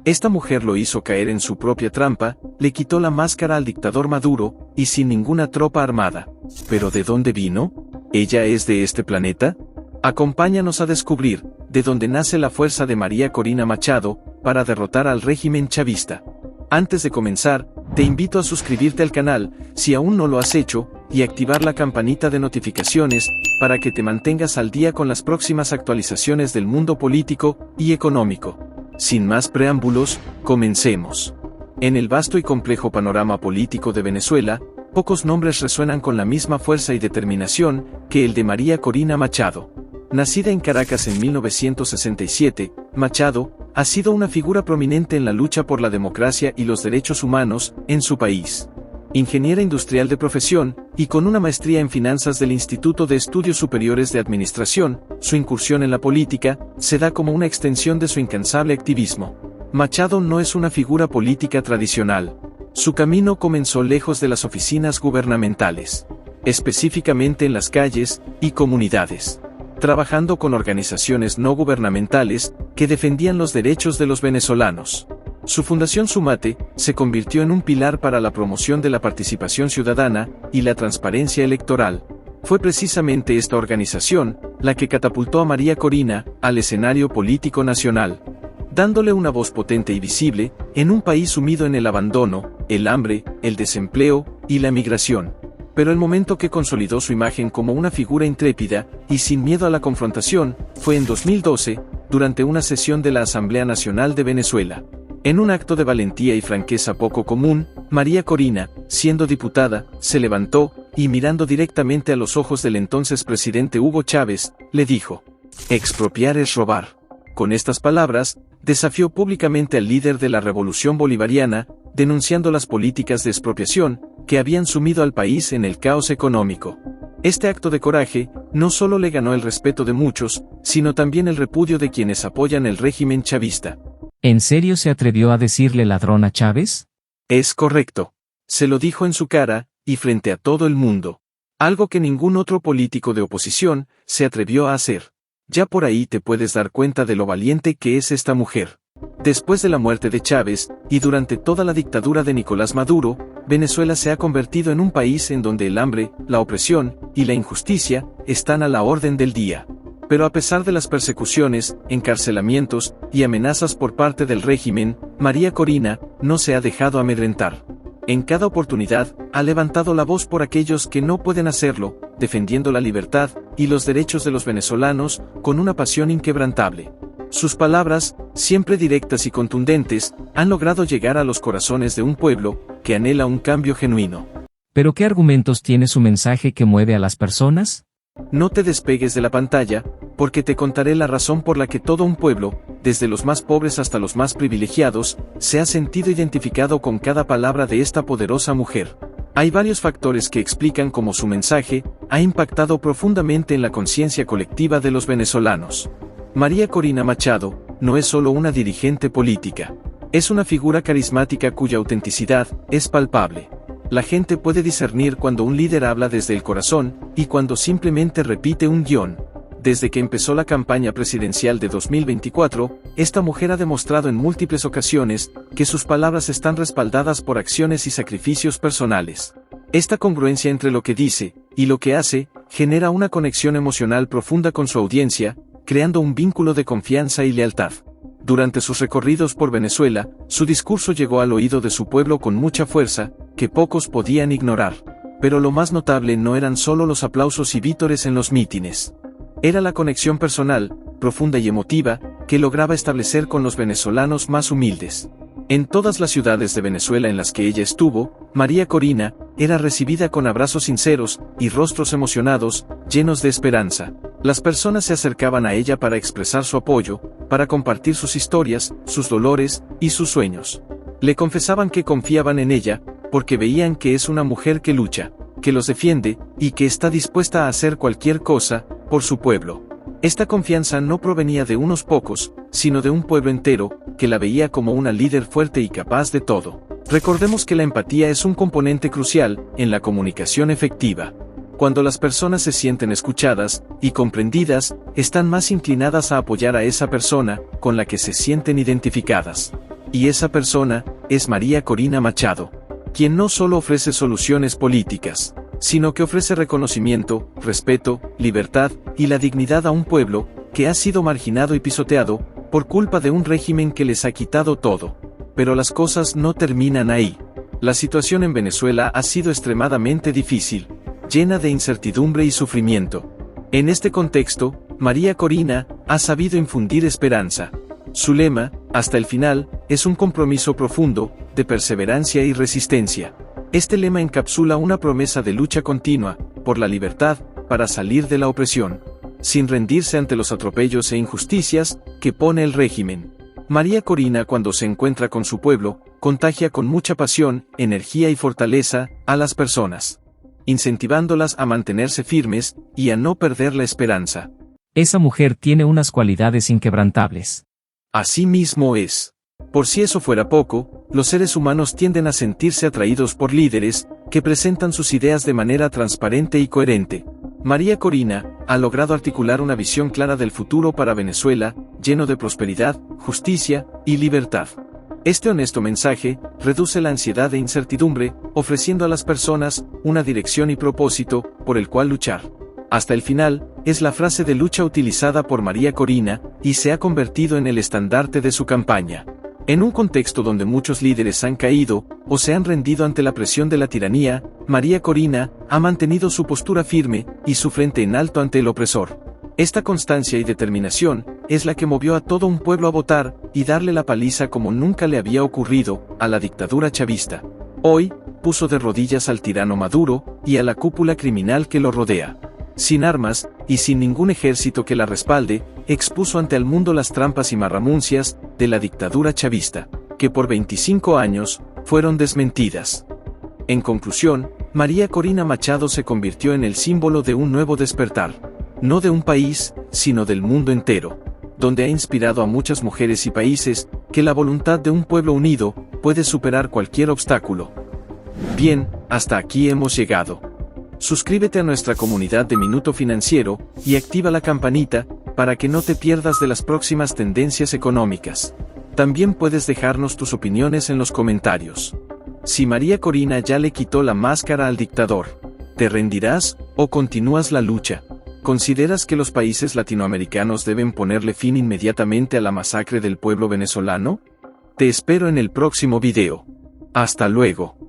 Esta mujer lo hizo caer en su propia trampa, le quitó la máscara al dictador Maduro, y sin ninguna tropa armada. ¿Pero de dónde vino? ¿Ella es de este planeta? Acompáñanos a descubrir de dónde nace la fuerza de María Corina Machado para derrotar al régimen chavista. Antes de comenzar, te invito a suscribirte al canal, si aún no lo has hecho, y activar la campanita de notificaciones, para que te mantengas al día con las próximas actualizaciones del mundo político y económico. Sin más preámbulos, comencemos. En el vasto y complejo panorama político de Venezuela, pocos nombres resuenan con la misma fuerza y determinación que el de María Corina Machado. Nacida en Caracas en 1967, Machado ha sido una figura prominente en la lucha por la democracia y los derechos humanos en su país. Ingeniera industrial de profesión, y con una maestría en finanzas del Instituto de Estudios Superiores de Administración, su incursión en la política se da como una extensión de su incansable activismo. Machado no es una figura política tradicional. Su camino comenzó lejos de las oficinas gubernamentales, específicamente en las calles y comunidades, trabajando con organizaciones no gubernamentales que defendían los derechos de los venezolanos. Su fundación Sumate se convirtió en un pilar para la promoción de la participación ciudadana y la transparencia electoral. Fue precisamente esta organización la que catapultó a María Corina al escenario político nacional, dándole una voz potente y visible en un país sumido en el abandono, el hambre, el desempleo y la migración. Pero el momento que consolidó su imagen como una figura intrépida y sin miedo a la confrontación fue en 2012, durante una sesión de la Asamblea Nacional de Venezuela. En un acto de valentía y franqueza poco común, María Corina, siendo diputada, se levantó y mirando directamente a los ojos del entonces presidente Hugo Chávez, le dijo: "Expropiar es robar". Con estas palabras, desafió públicamente al líder de la revolución bolivariana, denunciando las políticas de expropiación que habían sumido al país en el caos económico. Este acto de coraje no solo le ganó el respeto de muchos, sino también el repudio de quienes apoyan el régimen chavista. ¿En serio se atrevió a decirle ladrón a Chávez? Es correcto. Se lo dijo en su cara, y frente a todo el mundo. Algo que ningún otro político de oposición se atrevió a hacer. Ya por ahí te puedes dar cuenta de lo valiente que es esta mujer. Después de la muerte de Chávez, y durante toda la dictadura de Nicolás Maduro, Venezuela se ha convertido en un país en donde el hambre, la opresión y la injusticia están a la orden del día. Pero a pesar de las persecuciones, encarcelamientos y amenazas por parte del régimen, María Corina no se ha dejado amedrentar. En cada oportunidad, ha levantado la voz por aquellos que no pueden hacerlo, defendiendo la libertad y los derechos de los venezolanos con una pasión inquebrantable. Sus palabras, siempre directas y contundentes, han logrado llegar a los corazones de un pueblo que anhela un cambio genuino. ¿Pero qué argumentos tiene su mensaje que mueve a las personas? No te despegues de la pantalla, porque te contaré la razón por la que todo un pueblo, desde los más pobres hasta los más privilegiados, se ha sentido identificado con cada palabra de esta poderosa mujer. Hay varios factores que explican cómo su mensaje ha impactado profundamente en la conciencia colectiva de los venezolanos. María Corina Machado no es solo una dirigente política. Es una figura carismática cuya autenticidad es palpable. La gente puede discernir cuando un líder habla desde el corazón y cuando simplemente repite un guión. Desde que empezó la campaña presidencial de 2024, esta mujer ha demostrado en múltiples ocasiones que sus palabras están respaldadas por acciones y sacrificios personales. Esta congruencia entre lo que dice y lo que hace genera una conexión emocional profunda con su audiencia, creando un vínculo de confianza y lealtad. Durante sus recorridos por Venezuela, su discurso llegó al oído de su pueblo con mucha fuerza, que pocos podían ignorar. Pero lo más notable no eran solo los aplausos y vítores en los mítines. Era la conexión personal, profunda y emotiva, que lograba establecer con los venezolanos más humildes. En todas las ciudades de Venezuela en las que ella estuvo, María Corina era recibida con abrazos sinceros y rostros emocionados, llenos de esperanza. Las personas se acercaban a ella para expresar su apoyo, para compartir sus historias, sus dolores y sus sueños. Le confesaban que confiaban en ella, porque veían que es una mujer que lucha, que los defiende, y que está dispuesta a hacer cualquier cosa por su pueblo. Esta confianza no provenía de unos pocos, sino de un pueblo entero, que la veía como una líder fuerte y capaz de todo. Recordemos que la empatía es un componente crucial en la comunicación efectiva. Cuando las personas se sienten escuchadas y comprendidas, están más inclinadas a apoyar a esa persona con la que se sienten identificadas. Y esa persona es María Corina Machado, quien no solo ofrece soluciones políticas, sino que ofrece reconocimiento, respeto, libertad y la dignidad a un pueblo que ha sido marginado y pisoteado por culpa de un régimen que les ha quitado todo. Pero las cosas no terminan ahí. La situación en Venezuela ha sido extremadamente difícil, llena de incertidumbre y sufrimiento. En este contexto, María Corina ha sabido infundir esperanza. Su lema, hasta el final, es un compromiso profundo, de perseverancia y resistencia. Este lema encapsula una promesa de lucha continua, por la libertad, para salir de la opresión, sin rendirse ante los atropellos e injusticias que pone el régimen. María Corina, cuando se encuentra con su pueblo, contagia con mucha pasión, energía y fortaleza a las personas, incentivándolas a mantenerse firmes y a no perder la esperanza. Esa mujer tiene unas cualidades inquebrantables. Así mismo es. Por si eso fuera poco, los seres humanos tienden a sentirse atraídos por líderes que presentan sus ideas de manera transparente y coherente. María Corina ha logrado articular una visión clara del futuro para Venezuela, lleno de prosperidad, justicia y libertad. Este honesto mensaje reduce la ansiedad e incertidumbre, ofreciendo a las personas una dirección y propósito por el cual luchar. Hasta el final, es la frase de lucha utilizada por María Corina y se ha convertido en el estandarte de su campaña. En un contexto donde muchos líderes han caído o se han rendido ante la presión de la tiranía, María Corina ha mantenido su postura firme y su frente en alto ante el opresor. Esta constancia y determinación es la que movió a todo un pueblo a votar y darle la paliza como nunca le había ocurrido a la dictadura chavista. Hoy, puso de rodillas al tirano Maduro y a la cúpula criminal que lo rodea. Sin armas, y sin ningún ejército que la respalde, expuso ante el mundo las trampas y marramuncias de la dictadura chavista, que por 25 años fueron desmentidas. En conclusión, María Corina Machado se convirtió en el símbolo de un nuevo despertar, no de un país, sino del mundo entero, donde ha inspirado a muchas mujeres y países que la voluntad de un pueblo unido puede superar cualquier obstáculo. Bien, hasta aquí hemos llegado. Suscríbete a nuestra comunidad de Minuto Financiero y activa la campanita para que no te pierdas de las próximas tendencias económicas. También puedes dejarnos tus opiniones en los comentarios. Si María Corina ya le quitó la máscara al dictador, ¿te rendirás o continúas la lucha? ¿Consideras que los países latinoamericanos deben ponerle fin inmediatamente a la masacre del pueblo venezolano? Te espero en el próximo video. Hasta luego.